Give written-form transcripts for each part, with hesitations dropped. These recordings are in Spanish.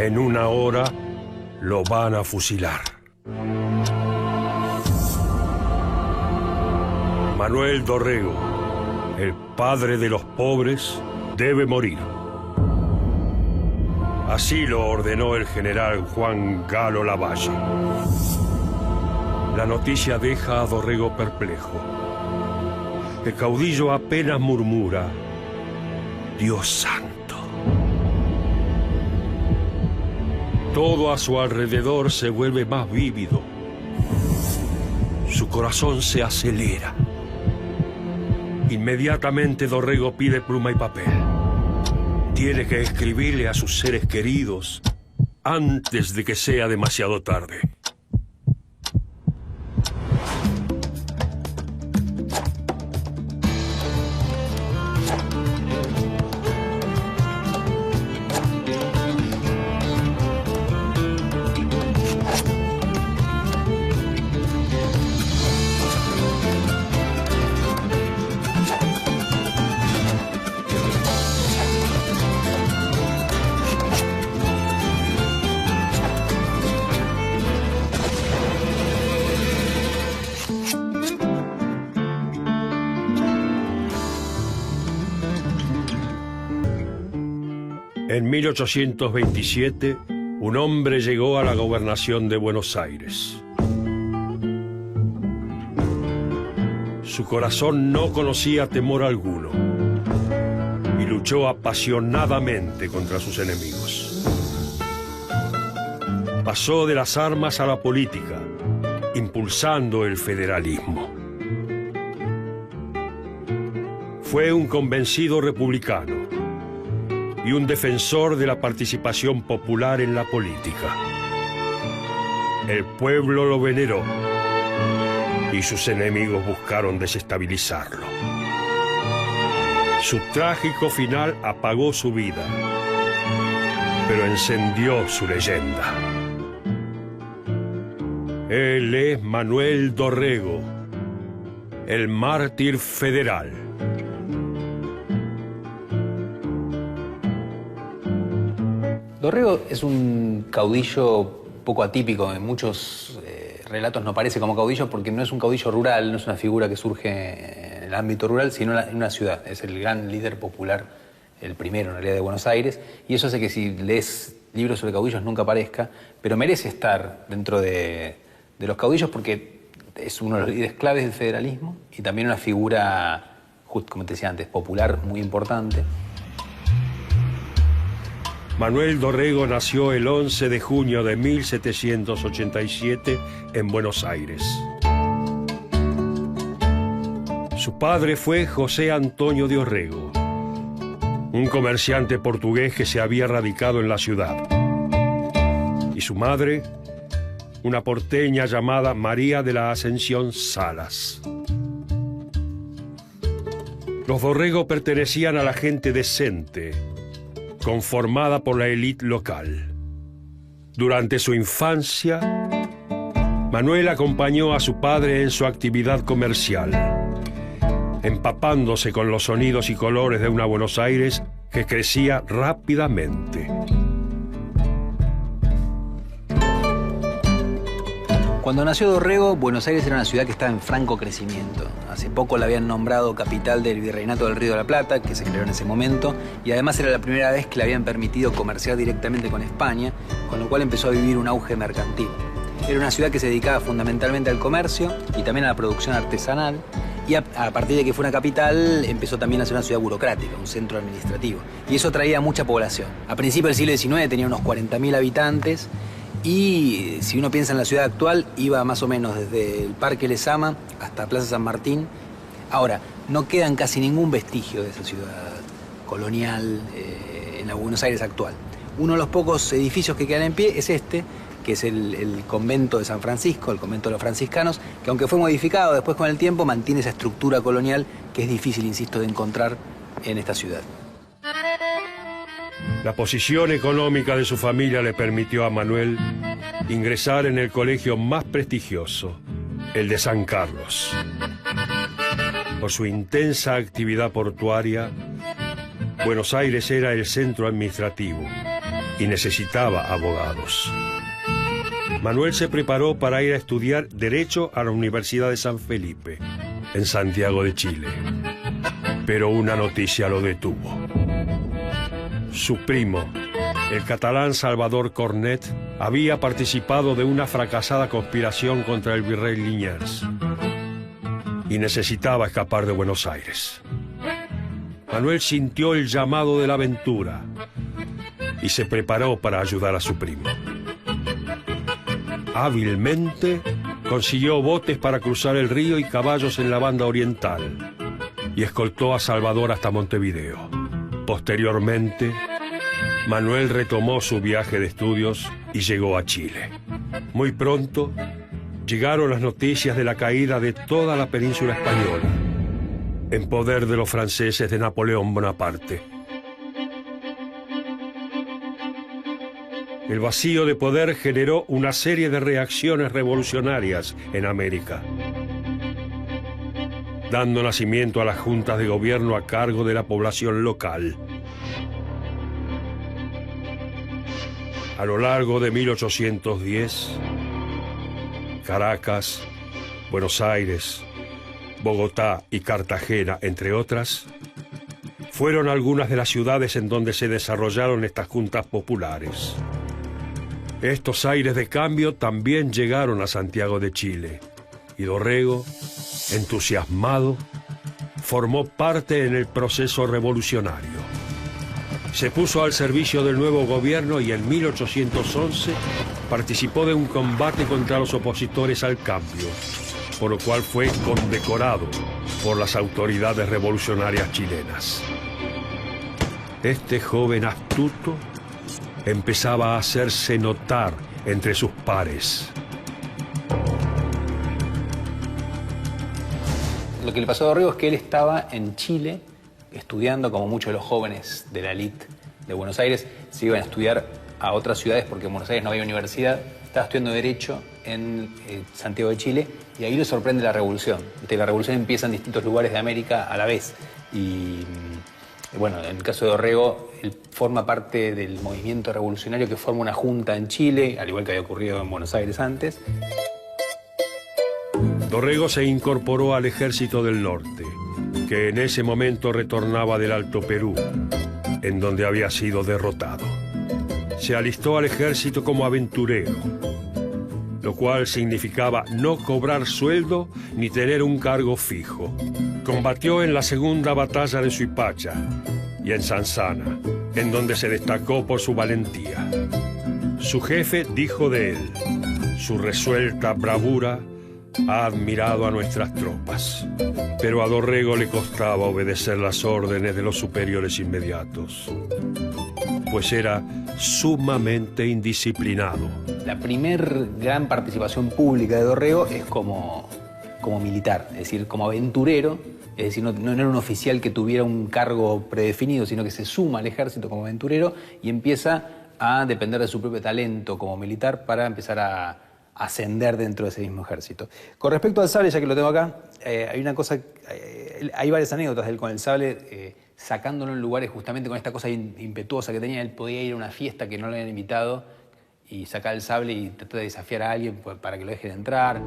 En una hora lo van a fusilar. Manuel Dorrego, el padre de los pobres, debe morir. Así lo ordenó el general Juan Galo Lavalle. La noticia deja a Dorrego perplejo. El caudillo apenas murmura: Dios santo. Todo a su alrededor se vuelve más vívido. Su corazón se acelera. Inmediatamente Dorrego pide pluma y papel. Tiene que escribirle a sus seres queridos antes de que sea demasiado tarde. En 1827, un hombre llegó a la gobernación de Buenos Aires. Su corazón no conocía temor alguno y luchó apasionadamente contra sus enemigos. Pasó de las armas a la política, impulsando el federalismo. Fue un convencido republicano y un defensor de la participación popular en la política. El pueblo lo veneró y sus enemigos buscaron desestabilizarlo. Su trágico final apagó su vida, pero encendió su leyenda. Él es Manuel Dorrego, el mártir federal. Dorrego es un caudillo poco atípico. En muchos relatos no parece como caudillo porque no es un caudillo rural, no es una figura que surge en el ámbito rural, sino en una ciudad. Es el gran líder popular, el primero en realidad de Buenos Aires, y eso hace que si lees libros sobre caudillos nunca aparezca, pero merece estar dentro de los caudillos porque es uno de los líderes claves del federalismo y también una figura, como te decía antes, popular muy importante. Manuel Dorrego nació el 11 de junio de 1787 en Buenos Aires. Su padre fue José Antonio de Orrego, un comerciante portugués que se había radicado en la ciudad. Y su madre, una porteña llamada María de la Ascensión Salas. Los Dorrego pertenecían a la gente decente, conformada por la élite local. Durante su infancia, Manuel acompañó a su padre en su actividad comercial, empapándose con los sonidos y colores de una Buenos Aires que crecía rápidamente. Cuando nació Dorrego, Buenos Aires era una ciudad que estaba en franco crecimiento. Hace poco la habían nombrado capital del Virreinato del Río de la Plata, que se creó en ese momento, y además era la primera vez que le habían permitido comerciar directamente con España, con lo cual empezó a vivir un auge mercantil. Era una ciudad que se dedicaba fundamentalmente al comercio y también a la producción artesanal, y a partir de que fue una capital, empezó también a ser una ciudad burocrática, un centro administrativo. Y eso traía mucha población. A principios del siglo XIX tenía unos 40.000 habitantes, y si uno piensa en la ciudad actual, iba más o menos desde el Parque Lezama hasta Plaza San Martín. Ahora, no quedan casi ningún vestigio de esa ciudad colonial en la Buenos Aires actual. Uno de los pocos edificios que quedan en pie es este, que es el convento de San Francisco, el convento de los franciscanos, que aunque fue modificado después con el tiempo, mantiene esa estructura colonial que es difícil, insisto, de encontrar en esta ciudad. La posición económica de su familia le permitió a Manuel ingresar en el colegio más prestigioso, el de San Carlos. Por su intensa actividad portuaria, Buenos Aires era el centro administrativo y necesitaba abogados. Manuel se preparó para ir a estudiar Derecho a la Universidad de San Felipe, en Santiago de Chile. Pero una noticia lo detuvo. Su primo, el catalán Salvador Cornet, había participado de una fracasada conspiración contra el virrey Liniers y necesitaba escapar de Buenos Aires. Manuel sintió el llamado de la aventura y se preparó para ayudar a su primo. Hábilmente consiguió botes para cruzar el río y caballos en la banda oriental y escoltó a Salvador hasta Montevideo. Posteriormente, Manuel retomó su viaje de estudios y llegó a Chile. Muy pronto llegaron las noticias de la caída de toda la península española en poder de los franceses de Napoleón Bonaparte. El vacío de poder generó una serie de reacciones revolucionarias en América, dando nacimiento a las juntas de gobierno a cargo de la población local. A lo largo de 1810, Caracas, Buenos Aires, Bogotá y Cartagena, entre otras, fueron algunas de las ciudades en donde se desarrollaron estas juntas populares. Estos aires de cambio también llegaron a Santiago de Chile, y Dorrego, entusiasmado, formó parte en el proceso revolucionario. Se puso al servicio del nuevo gobierno y en 1811 participó de un combate contra los opositores al cambio, por lo cual fue condecorado por las autoridades revolucionarias chilenas. Este joven astuto empezaba a hacerse notar entre sus pares. Lo que le pasó a Dorrego es que él estaba en Chile estudiando, como muchos de los jóvenes de la élite de Buenos Aires se iban a estudiar a otras ciudades porque en Buenos Aires no había universidad. Estaba estudiando Derecho en Santiago de Chile y ahí le sorprende la revolución. La revolución empieza en distintos lugares de América a la vez. Y bueno, en el caso de Dorrego, él forma parte del movimiento revolucionario que forma una junta en Chile, al igual que había ocurrido en Buenos Aires antes. Dorrego se incorporó al Ejército del Norte, que en ese momento retornaba del Alto Perú, en donde había sido derrotado. Se alistó al ejército como aventurero, lo cual significaba no cobrar sueldo ni tener un cargo fijo. Combatió en la segunda batalla de Suipacha y en Sansana, en donde se destacó por su valentía. Su jefe dijo de él: su resuelta bravura ha admirado a nuestras tropas. Pero a Dorrego le costaba obedecer las órdenes de los superiores inmediatos, pues era sumamente indisciplinado. La primer gran participación pública de Dorrego es como militar, es decir, como aventurero. Es decir, no era un oficial que tuviera un cargo predefinido, sino que se suma al ejército como aventurero y empieza a depender de su propio talento como militar para empezar a ascender dentro de ese mismo ejército. Con respecto al sable, ya que lo tengo acá, hay una cosa, hay varias anécdotas de él con el sable, sacándolo en lugares justamente con esta cosa impetuosa que tenía. Él podía ir a una fiesta que no le habían invitado y sacar el sable y tratar de desafiar a alguien para que lo dejen entrar.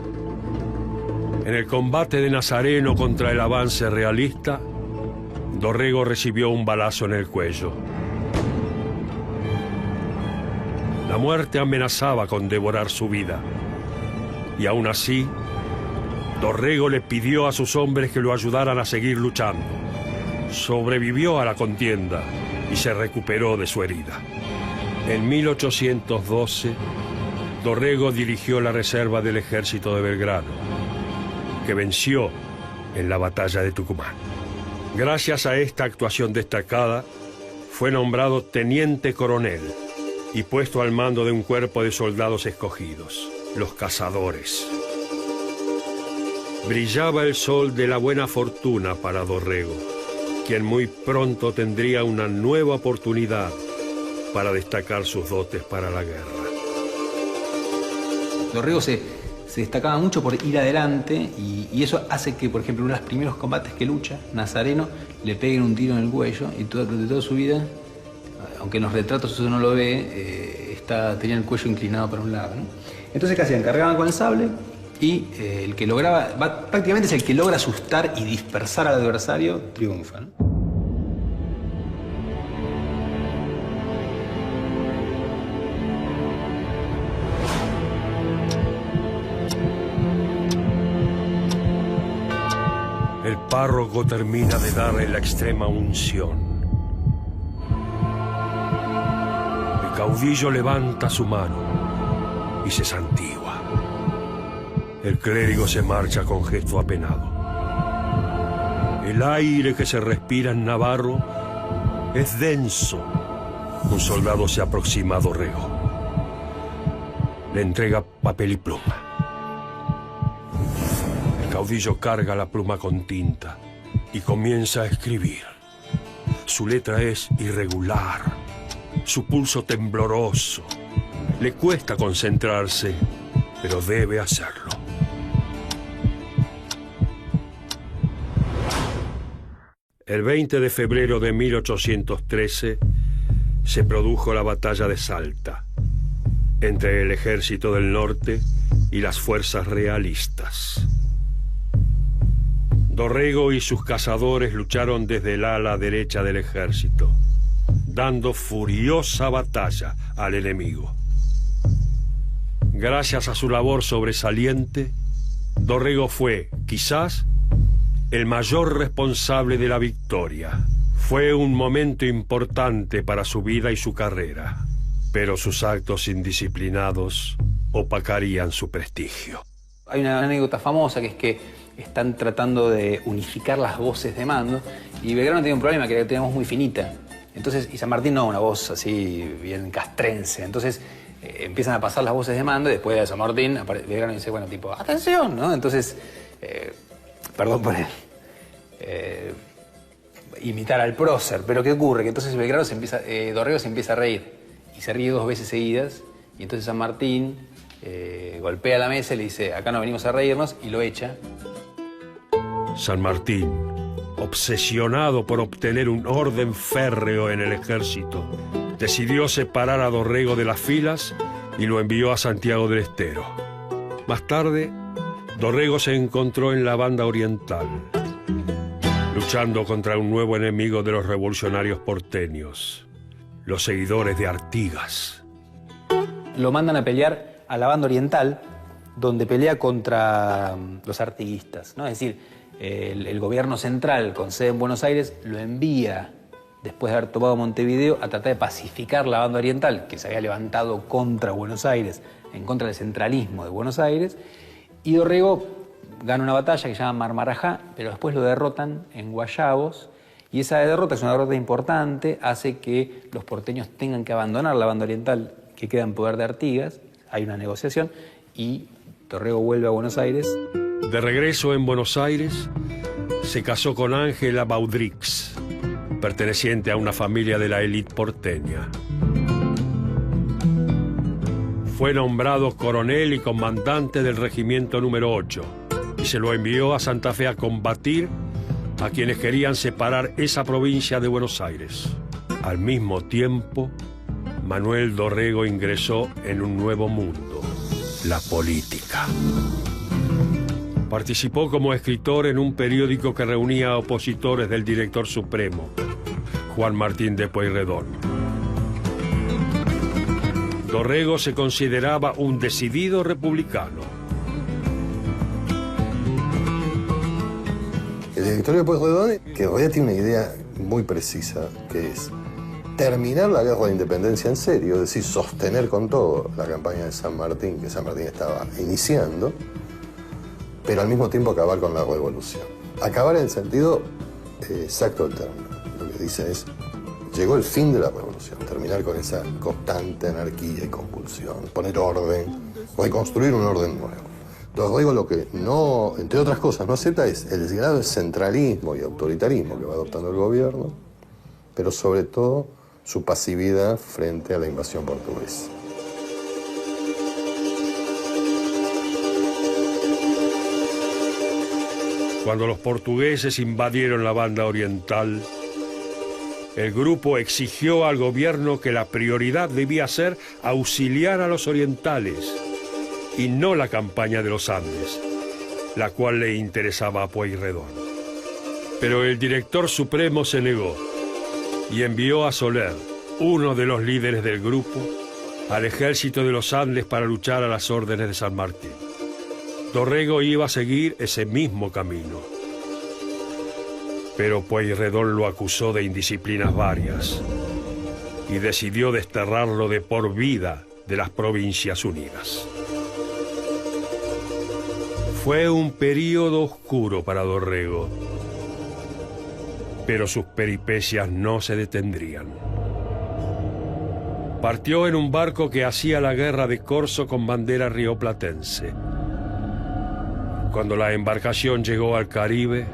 En el combate de Nazareno contra el avance realista, Dorrego recibió un balazo en el cuello. La muerte amenazaba con devorar su vida. Y aún así, Dorrego le pidió a sus hombres que lo ayudaran a seguir luchando. Sobrevivió a la contienda y se recuperó de su herida. En 1812, Dorrego dirigió la reserva del ejército de Belgrano, que venció en la batalla de Tucumán. Gracias a esta actuación destacada, fue nombrado teniente coronel y puesto al mando de un cuerpo de soldados escogidos, los cazadores. Brillaba el sol de la buena fortuna para Dorrego, quien muy pronto tendría una nueva oportunidad para destacar sus dotes para la guerra. Dorrego se destacaba mucho por ir adelante y eso hace que, por ejemplo, uno de los primeros combates que lucha, Nazareno, le peguen un tiro en el cuello y durante toda su vida, aunque en los retratos uno no lo ve, tenía el cuello inclinado para un lado, ¿no? Entonces, ¿qué hacían? Cargaban con el sable y el que lograba, prácticamente es el que logra asustar y dispersar al adversario, triunfa, ¿no? El párroco termina de darle la extrema unción. El caudillo levanta su mano y se santigua. El clérigo se marcha con gesto apenado. El aire que se respira en Navarro es denso. Un soldado se aproxima a Dorrego. Le entrega papel y pluma. El caudillo carga la pluma con tinta y comienza a escribir. Su letra es irregular, su pulso tembloroso. Le cuesta concentrarse, pero debe hacerlo. El 20 de febrero de 1813 se produjo la batalla de Salta entre el ejército del norte y las fuerzas realistas. Dorrego y sus cazadores lucharon desde el ala derecha del ejército, dando furiosa batalla al enemigo. Gracias a su labor sobresaliente, Dorrego fue, quizás, el mayor responsable de la victoria. Fue un momento importante para su vida y su carrera, pero sus actos indisciplinados opacarían su prestigio. Hay una anécdota famosa que es que están tratando de unificar las voces de mando y Belgrano tiene un problema, que tenemos muy finita. Entonces, y San Martín no, una voz así bien castrense. Entonces empiezan a pasar las voces de mando y después de San Martín Belgrano dice, bueno, tipo, ¡atención! ¿no? Entonces, perdón por imitar al prócer, pero ¿qué ocurre? Que entonces Belgrano Dorrego se empieza a reír y se ríe 2 veces seguidas y entonces San Martín golpea la mesa y le dice, acá no venimos a reírnos, y lo echa. San Martín, obsesionado por obtener un orden férreo en el ejército, decidió separar a Dorrego de las filas y lo envió a Santiago del Estero. Más tarde, Dorrego se encontró en la banda oriental, luchando contra un nuevo enemigo de los revolucionarios porteños, los seguidores de Artigas. Lo mandan a pelear a la banda oriental, donde pelea contra los artiguistas, ¿no? Es decir, el gobierno central, con sede en Buenos Aires, lo envía, después de haber tomado Montevideo, a tratar de pacificar la banda oriental, que se había levantado contra Buenos Aires, en contra del centralismo de Buenos Aires, y Dorrego gana una batalla que se llama Marmarajá, pero después lo derrotan en Guayabos, y esa derrota es una derrota importante, hace que los porteños tengan que abandonar la banda oriental, que queda en poder de Artigas. Hay una negociación y Dorrego vuelve a Buenos Aires. De regreso en Buenos Aires, se casó con Ángela Baudrix, perteneciente a una familia de la élite porteña. Fue nombrado coronel y comandante del regimiento número 8 y se lo envió a Santa Fe a combatir a quienes querían separar esa provincia de Buenos Aires. Al mismo tiempo, Manuel Dorrego ingresó en un nuevo mundo, la política. Participó como escritor en un periódico que reunía a opositores del director supremo, Juan Martín de Pueyrredón. Dorrego se consideraba un decidido republicano. El directorio de Pueyrredón, que en realidad tiene una idea muy precisa, que es terminar la guerra de independencia en serio, es decir, sostener con todo la campaña de San Martín, que San Martín estaba iniciando, pero al mismo tiempo acabar con la revolución. Acabar en el sentido exacto del término. Lo que dice es, llegó el fin de la revolución, terminar con esa constante anarquía y convulsión, poner orden, reconstruir un orden nuevo. Dorrego lo que no, entre otras cosas, no acepta es el grado de centralismo y autoritarismo que va adoptando el gobierno, pero sobre todo su pasividad frente a la invasión portuguesa. Cuando los portugueses invadieron la banda oriental, El grupo exigió al gobierno que la prioridad debía ser auxiliar a los orientales y no la campaña de los Andes, la cual le interesaba a Pueyrredón. Pero el director supremo se negó y envió a Soler, uno de los líderes del grupo, al ejército de los Andes para luchar a las órdenes de San Martín. Dorrego iba a seguir ese mismo camino, pero Pueyrredón lo acusó de indisciplinas varias y decidió desterrarlo de por vida de las Provincias Unidas. Fue un período oscuro para Dorrego, pero sus peripecias no se detendrían. Partió en un barco que hacía la guerra de corso con bandera rioplatense. Cuando la embarcación llegó al Caribe,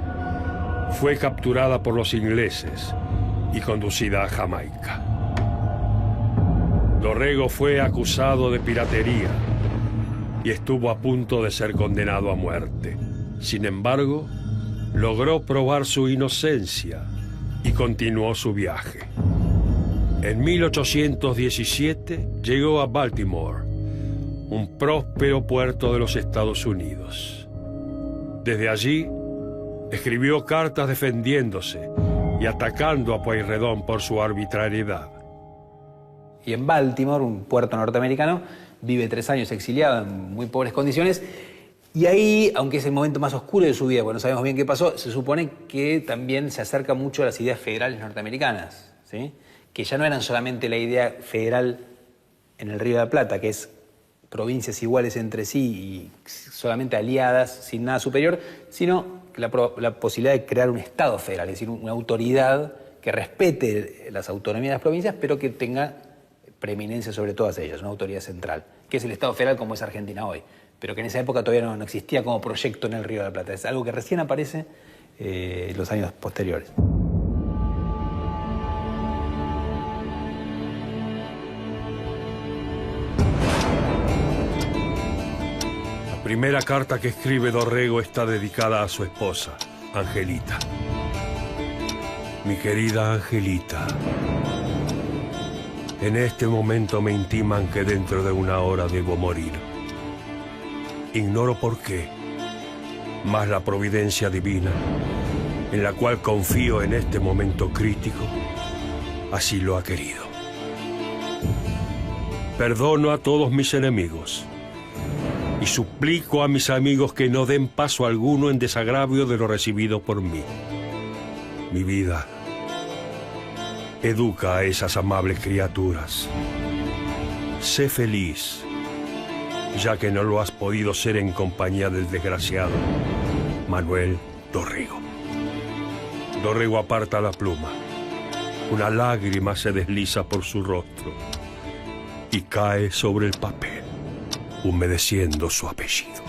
fue capturada por los ingleses y conducida a Jamaica. Dorrego fue acusado de piratería y estuvo a punto de ser condenado a muerte. Sin embargo, logró probar su inocencia y continuó su viaje. En 1817 llegó a Baltimore, un próspero puerto de los Estados Unidos. Desde allí, escribió cartas defendiéndose y atacando a Pueyrredón por su arbitrariedad. Y en Baltimore, un puerto norteamericano, vive 3 años exiliado en muy pobres condiciones. Y ahí, aunque es el momento más oscuro de su vida, bueno, no sabemos bien qué pasó, se supone que también se acerca mucho a las ideas federales norteamericanas, ¿sí? Que ya no eran solamente la idea federal en el Río de la Plata, que es provincias iguales entre sí y solamente aliadas, sin nada superior, sino la posibilidad de crear un Estado federal, es decir, una autoridad que respete las autonomías de las provincias, pero que tenga preeminencia sobre todas ellas, una autoridad central, que es el Estado federal como es Argentina hoy, pero que en esa época todavía no existía como proyecto en el Río de la Plata. Es algo que recién aparece en los años posteriores. La primera carta que escribe Dorrego está dedicada a su esposa, Angelita. Mi querida Angelita, en este momento me intiman que dentro de 1 hora debo morir. Ignoro por qué, mas la providencia divina, en la cual confío en este momento crítico, así lo ha querido. Perdono a todos mis enemigos y suplico a mis amigos que no den paso alguno en desagravio de lo recibido por mí. Mi vida, educa a esas amables criaturas. Sé feliz, ya que no lo has podido ser en compañía del desgraciado Manuel Dorrego. Dorrego aparta la pluma. Una lágrima se desliza por su rostro y cae sobre el papel, humedeciendo su apellido.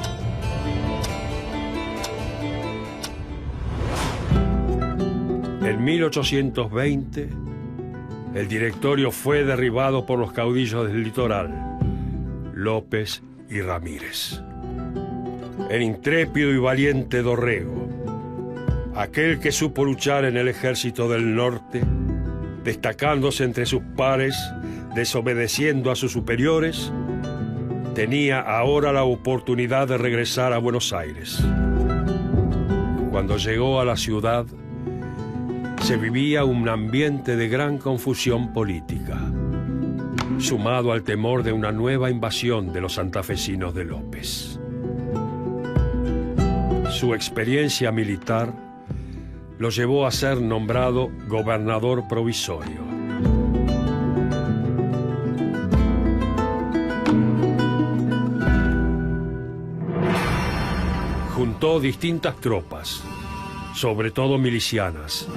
En 1820, el directorio fue derribado por los caudillos del litoral, López y Ramírez. El intrépido y valiente Dorrego, aquel que supo luchar en el ejército del norte, destacándose entre sus pares, desobedeciendo a sus superiores, tenía ahora la oportunidad de regresar a Buenos Aires. Cuando llegó a la ciudad, se vivía un ambiente de gran confusión política, sumado al temor de una nueva invasión de los santafesinos de López. Su experiencia militar lo llevó a ser nombrado gobernador provisorio. Juntó distintas tropas, sobre todo milicianas,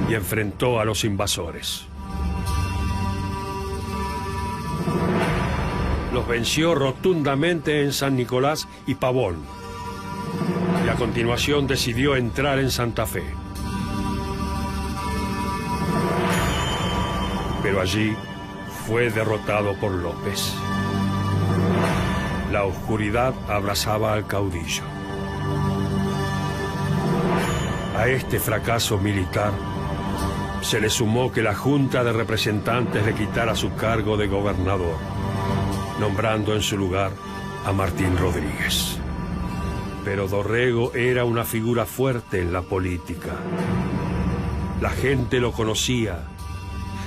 y enfrentó a los invasores. Los venció rotundamente en San Nicolás y Pavón, y a continuación decidió entrar en Santa Fe. Pero allí fue derrotado por López. La oscuridad abrazaba al caudillo. A este fracaso militar Se le sumó que la Junta de Representantes le quitara su cargo de gobernador, nombrando en su lugar a Martín Rodríguez. Pero Dorrego era una figura fuerte en la política. La gente lo conocía,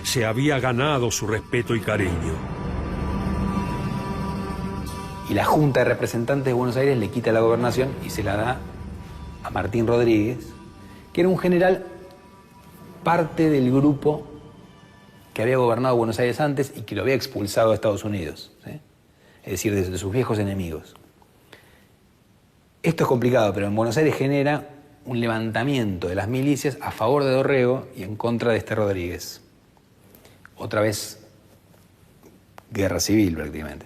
se había ganado su respeto y cariño. Y la Junta de Representantes de Buenos Aires le quita la gobernación y se la da a Martín Rodríguez, que era un general parte del grupo que había gobernado Buenos Aires antes y que lo había expulsado a Estados Unidos, ¿sí? Es decir, de sus viejos enemigos. Esto es complicado, pero en Buenos Aires genera un levantamiento de las milicias a favor de Dorrego y en contra de este Rodríguez. Otra vez, guerra civil prácticamente.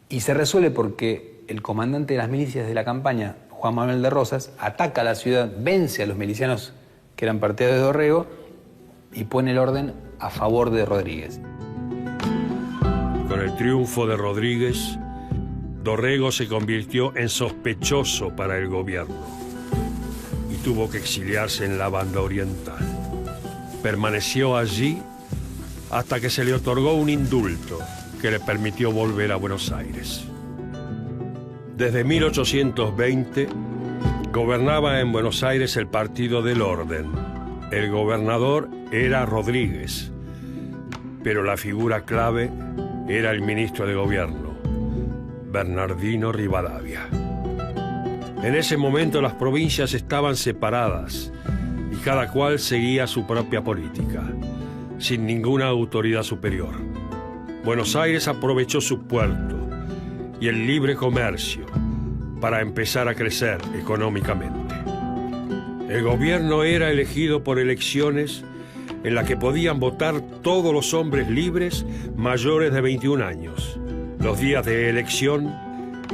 Y se resuelve porque el comandante de las milicias de la campaña, Juan Manuel de Rosas, ataca la ciudad, vence a los milicianos que eran partidarios de Dorrego y pone el orden a favor de Rodríguez. Con el triunfo de Rodríguez, Dorrego se convirtió en sospechoso para el gobierno y tuvo que exiliarse en la Banda Oriental. Permaneció allí hasta que se le otorgó un indulto que le permitió volver a Buenos Aires. Desde 1820 gobernaba en Buenos Aires el Partido del Orden. El gobernador era Rodríguez, pero la figura clave era el ministro de gobierno, Bernardino Rivadavia. En ese momento las provincias estaban separadas y cada cual seguía su propia política, sin ninguna autoridad superior. Buenos Aires aprovechó su puerto y el libre comercio para empezar a crecer económicamente. El gobierno era elegido por elecciones en las que podían votar todos los hombres libres mayores de 21 años. Los días de elección,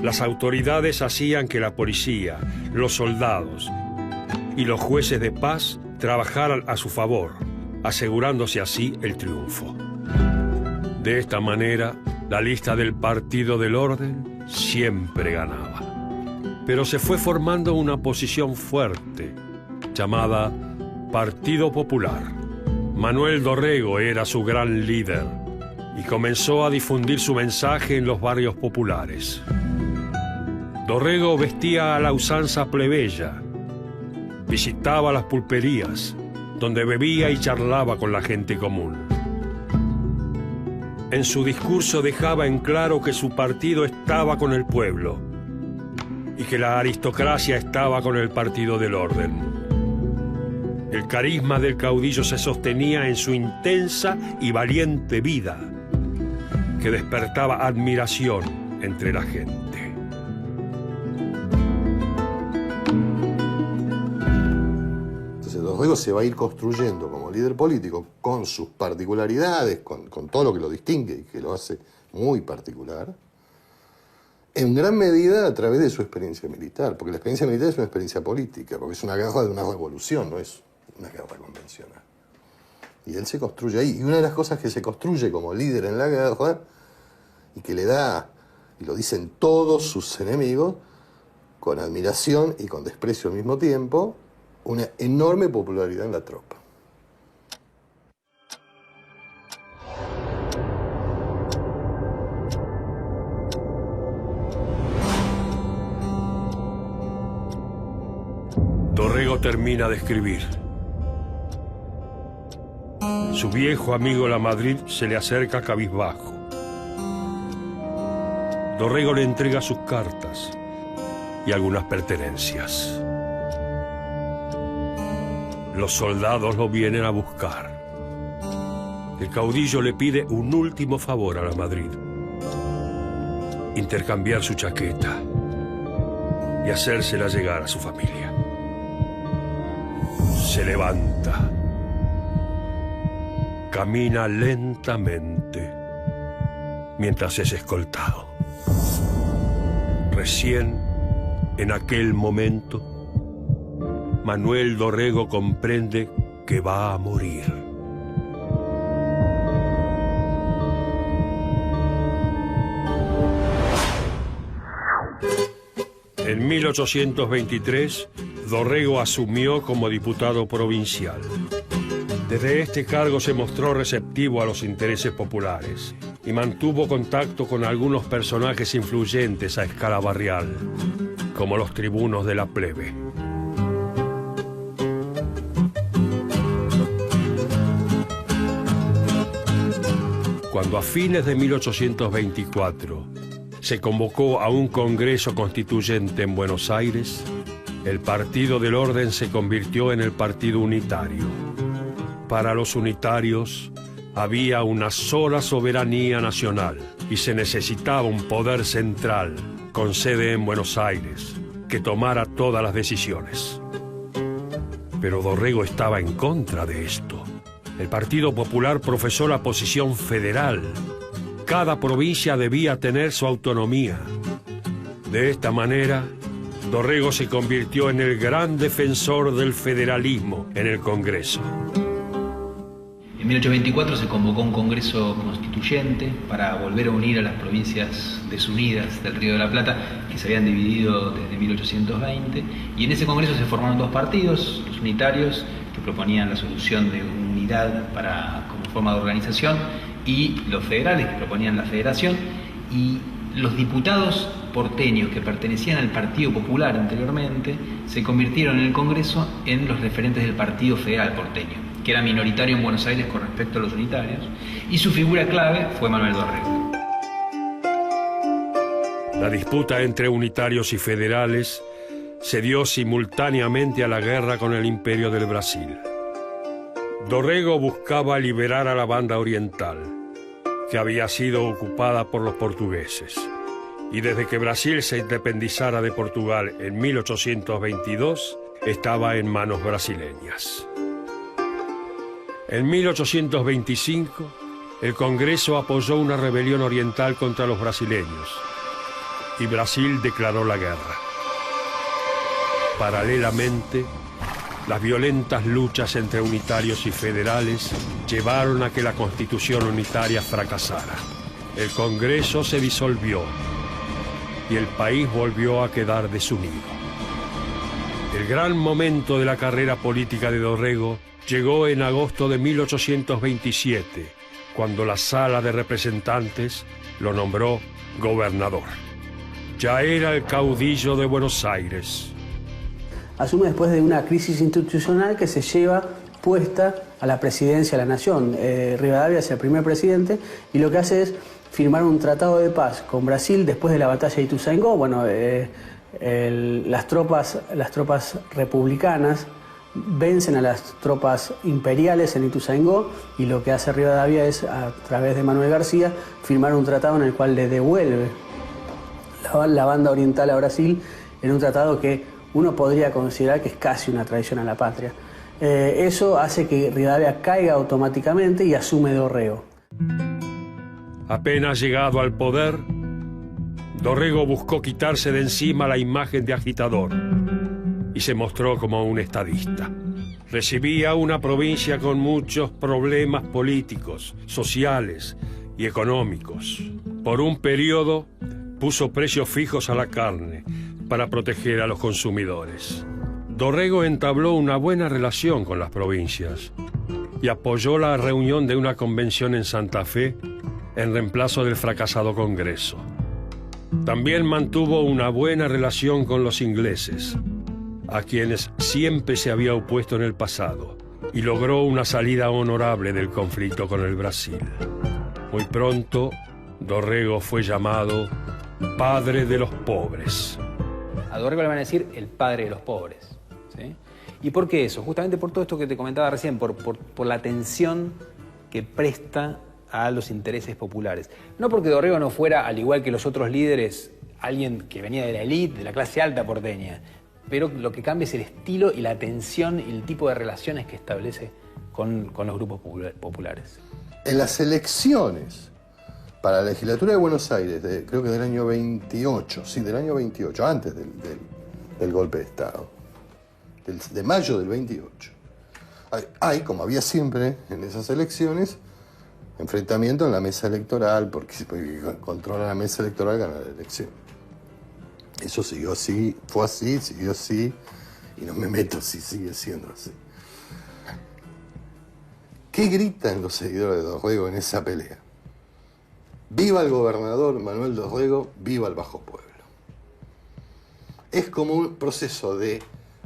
las autoridades hacían que la policía, los soldados y los jueces de paz trabajaran a su favor, asegurándose así el triunfo. De esta manera, la lista del Partido del Orden siempre ganaba. Pero se fue formando una oposición fuerte, llamada Partido Popular. Manuel Dorrego era su gran líder y comenzó a difundir su mensaje en los barrios populares. Dorrego vestía a la usanza plebeya, visitaba las pulperías, donde bebía y charlaba con la gente común. En su discurso dejaba en claro que su partido estaba con el pueblo y que la aristocracia estaba con el Partido del Orden. El carisma del caudillo se sostenía en su intensa y valiente vida, que despertaba admiración entre la gente. Entonces Dorrego se va a ir construyendo como líder político con sus particularidades, con todo lo que lo distingue y que lo hace muy particular, en gran medida a través de su experiencia militar, porque la experiencia militar es una experiencia política, porque es una guerra de una revolución, no es una guerra convencional. Y él se construye ahí. Y una de las cosas que se construye como líder en la guerra, y que le da, y lo dicen todos sus enemigos, con admiración y con desprecio al mismo tiempo, una enorme popularidad en la tropa. Dorrego termina de escribir. Su viejo amigo Lamadrid se le acerca cabizbajo. Dorrego le entrega sus cartas y algunas pertenencias. Los soldados lo vienen a buscar. El caudillo le pide un último favor a Lamadrid: intercambiar su chaqueta y hacérsela llegar a su familia. Se levanta. Camina lentamente mientras es escoltado. Recién, en aquel momento, Manuel Dorrego comprende que va a morir. En 1823, Dorrego asumió como diputado provincial. Desde este cargo se mostró receptivo a los intereses populares y mantuvo contacto con algunos personajes influyentes a escala barrial, como los tribunos de la plebe. Cuando a fines de 1824 se convocó a un congreso constituyente en Buenos Aires, el Partido del Orden se convirtió en el Partido Unitario. Para los unitarios había una sola soberanía nacional y se necesitaba un poder central con sede en Buenos Aires que tomara todas las decisiones. Pero Dorrego estaba en contra de esto. El Partido Popular profesó la posición federal. Cada provincia debía tener su autonomía. De esta manera, Dorrego se convirtió en el gran defensor del federalismo en el Congreso. En 1824 se convocó un congreso constituyente para volver a unir a las provincias desunidas del Río de la Plata, que se habían dividido desde 1820, y en ese congreso se formaron dos partidos, los unitarios, que proponían la solución de unidad como forma de organización, y los federales, que proponían la federación, y los diputados porteños que pertenecían al Partido Popular anteriormente se convirtieron en el Congreso en los referentes del Partido Federal porteño, que era minoritario en Buenos Aires con respecto a los unitarios, y su figura clave fue Manuel Dorrego. La disputa entre unitarios y federales se dio simultáneamente a la guerra con el Imperio del Brasil. Dorrego buscaba liberar a la banda oriental, que había sido ocupada por los portugueses, y desde que Brasil se independizara de Portugal en 1822, estaba en manos brasileñas. En 1825, el Congreso apoyó una rebelión oriental contra los brasileños, y Brasil declaró la guerra. Paralelamente, las violentas luchas entre unitarios y federales llevaron a que la Constitución unitaria fracasara. El Congreso se disolvió y el país volvió a quedar desunido. El gran momento de la carrera política de Dorrego llegó en agosto de 1827, cuando la Sala de Representantes lo nombró gobernador. Ya era el caudillo de Buenos Aires. Asume después de una crisis institucional que se lleva puesta a la presidencia de la Nación. Rivadavia es el primer presidente y lo que hace es firmar un tratado de paz con Brasil después de la batalla de Ituzaingó. Bueno, las tropas republicanas vencen a las tropas imperiales en Ituzaingó y lo que hace Rivadavia es, a través de Manuel García, firmar un tratado en el cual le devuelve la banda oriental a Brasil, en un tratado que uno podría considerar que es casi una traición a la patria. Eso hace que Rivadavia caiga automáticamente y asume Dorrego. Apenas llegado al poder, Dorrego buscó quitarse de encima la imagen de agitador y se mostró como un estadista. Recibía una provincia con muchos problemas políticos, sociales y económicos. Por un periodo puso precios fijos a la carne para proteger a los consumidores. Dorrego entabló una buena relación con las provincias y apoyó la reunión de una convención en Santa Fe en reemplazo del fracasado Congreso. También mantuvo una buena relación con los ingleses, a quienes siempre se había opuesto en el pasado, y logró una salida honorable del conflicto con el Brasil. Muy pronto, Dorrego fue llamado padre de los pobres. A Dorrego le van a decir el padre de los pobres, ¿sí? ¿Y por qué eso? Justamente por todo esto que te comentaba recién, por la atención que presta a los intereses populares. No porque Dorrego no fuera, al igual que los otros líderes, alguien que venía de la élite, de la clase alta porteña, pero lo que cambia es el estilo y la atención y el tipo de relaciones que establece con los grupos populares. En las elecciones para la legislatura de Buenos Aires, creo que del año 28, sí, del año 28, antes del golpe de Estado, de mayo del 28, hay, como había siempre en esas elecciones, enfrentamiento en la mesa electoral, porque controla la mesa electoral, gana la elección. Eso siguió así, fue así, siguió así, y no me meto si sigue siendo así. ¿Qué gritan los seguidores de Dorrego en esa pelea? Viva el gobernador Manuel Dorrego, viva el Bajo Pueblo. Es como un proceso de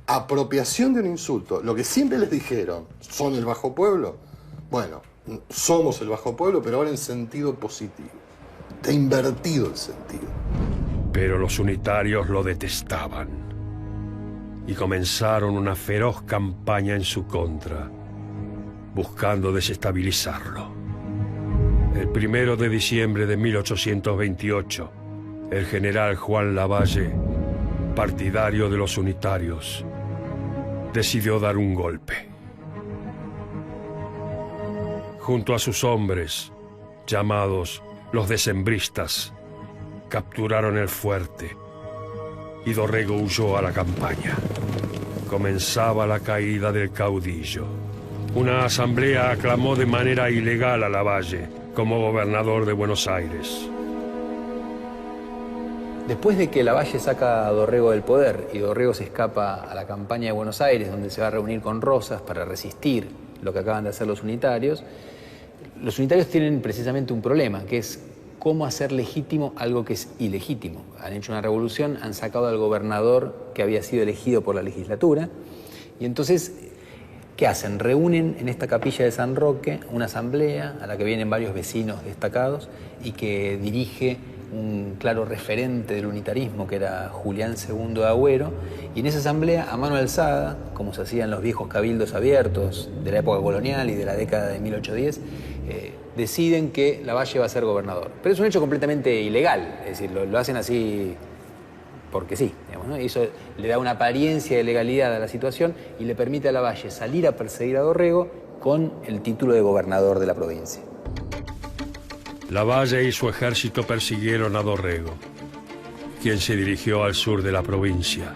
apropiación de un insulto. Lo que siempre les dijeron, son el Bajo Pueblo. Bueno, somos el Bajo Pueblo, pero ahora en sentido positivo. Está invertido el sentido. Pero los unitarios lo detestaban y comenzaron una feroz campaña en su contra, buscando desestabilizarlo. El 1 de diciembre de 1828, el general Juan Lavalle, partidario de los unitarios, decidió dar un golpe. Junto a sus hombres, llamados los decembristas, capturaron el fuerte y Dorrego huyó a la campaña. Comenzaba la caída del caudillo. Una asamblea aclamó de manera ilegal a Lavalle como gobernador de Buenos Aires. Después de que Lavalle saca a Dorrego del poder y Dorrego se escapa a la campaña de Buenos Aires, donde se va a reunir con Rosas para resistir lo que acaban de hacer los unitarios tienen precisamente un problema, que es cómo hacer legítimo algo que es ilegítimo. Han hecho una revolución, han sacado al gobernador que había sido elegido por la legislatura, y entonces, ¿qué hacen? Reúnen en esta capilla de San Roque una asamblea a la que vienen varios vecinos destacados y que dirige un claro referente del unitarismo, que era Julián II de Agüero, y en esa asamblea, a mano alzada, como se hacían los viejos cabildos abiertos de la época colonial y de la década de 1810, deciden que Lavalle va a ser gobernador. Pero es un hecho completamente ilegal, es decir, lo hacen así porque sí, digamos, ¿no? Y eso le da una apariencia de legalidad a la situación y le permite a Lavalle salir a perseguir a Dorrego con el título de gobernador de la provincia. Lavalle y su ejército persiguieron a Dorrego, quien se dirigió al sur de la provincia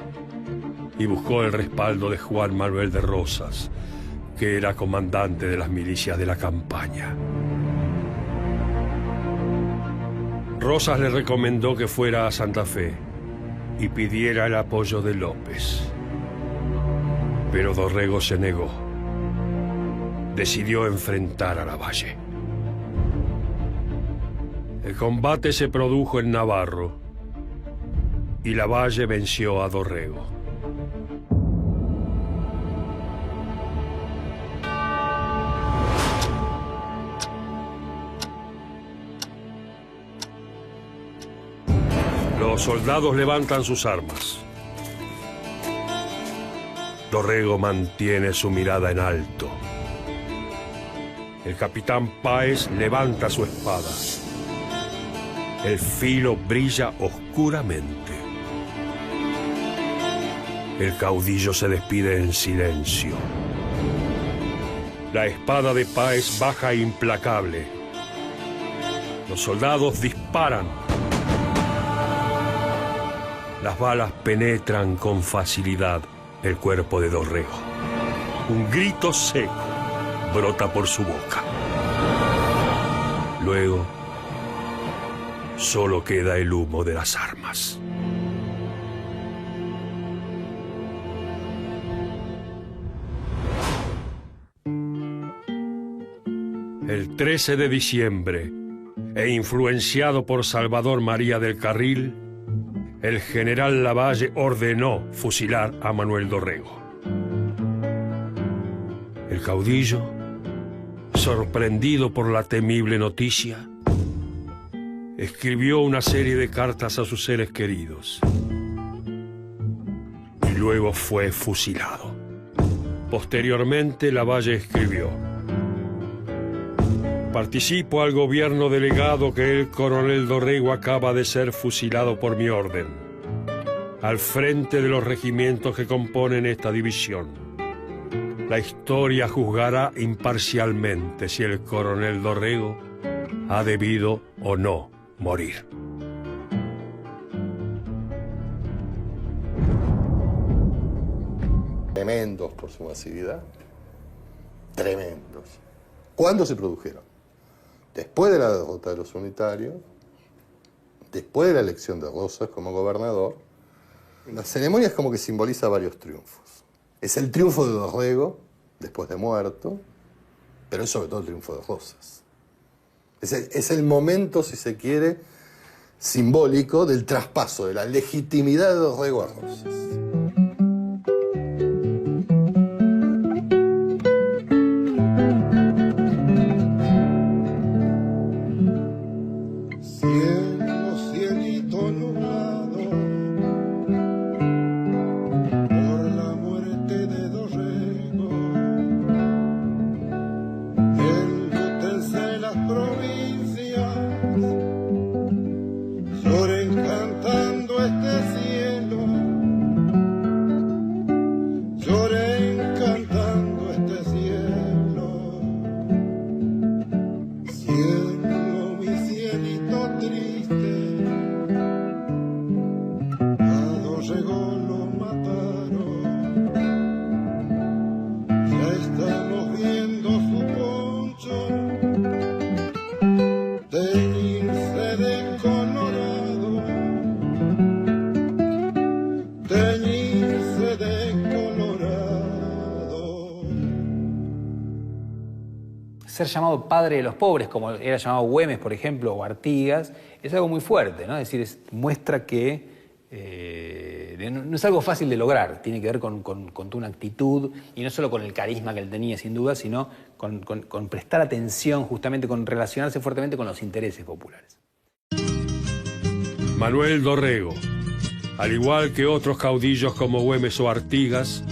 y buscó el respaldo de Juan Manuel de Rosas, que era comandante de las milicias de la campaña. Rosas le recomendó que fuera a Santa Fe y pidiera el apoyo de López. Pero Dorrego se negó. Decidió enfrentar a Lavalle. El combate se produjo en Navarro y Lavalle venció a Dorrego. Los soldados levantan sus armas. Dorrego mantiene su mirada en alto. El capitán Páez levanta su espada. El filo brilla oscuramente. El caudillo se despide en silencio. La espada de Páez baja implacable. Los soldados disparan. Las balas penetran con facilidad el cuerpo de Dorrego. Un grito seco brota por su boca. Luego, solo queda el humo de las armas. El 13 de diciembre, e influenciado por Salvador María del Carril, el general Lavalle ordenó fusilar a Manuel Dorrego. El caudillo, sorprendido por la temible noticia, escribió una serie de cartas a sus seres queridos y luego fue fusilado. Posteriormente, Lavalle escribió: participo al gobierno delegado que el coronel Dorrego acaba de ser fusilado por mi orden, al frente de los regimientos que componen esta división. La historia juzgará imparcialmente si el coronel Dorrego ha debido o no morir. Tremendos por su masividad. Tremendos. ¿Cuándo se produjeron? Después de la derrota de los unitarios, después de la elección de Rosas como gobernador. La ceremonia es como que simboliza varios triunfos. Es el triunfo de Dorrego, después de muerto, pero es sobre todo el triunfo de Rosas. Es el momento, si se quiere, simbólico del traspaso de la legitimidad de Dorrego a Rosas. Ser llamado padre de los pobres, como era llamado Güemes, por ejemplo, o Artigas, es algo muy fuerte, ¿no? Es decir, muestra que no es algo fácil de lograr, tiene que ver con toda una actitud, y no solo con el carisma que él tenía, sin duda, sino con prestar atención, justamente con relacionarse fuertemente con los intereses populares. Manuel Dorrego, al igual que otros caudillos como Güemes o Artigas,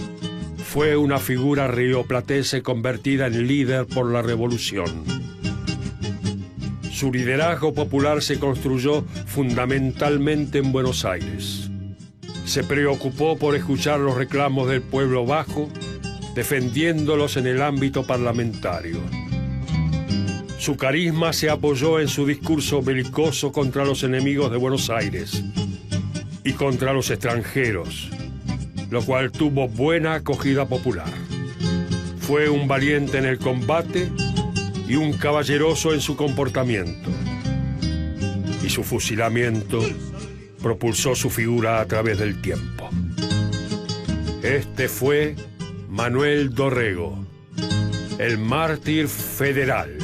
fue una figura rioplatense convertida en líder por la revolución. Su liderazgo popular se construyó fundamentalmente en Buenos Aires. Se preocupó por escuchar los reclamos del pueblo bajo, defendiéndolos en el ámbito parlamentario. Su carisma se apoyó en su discurso belicoso contra los enemigos de Buenos Aires y contra los extranjeros, lo cual tuvo buena acogida popular. Fue un valiente en el combate y un caballeroso en su comportamiento. Y su fusilamiento propulsó su figura a través del tiempo. Este fue Manuel Dorrego, el mártir federal.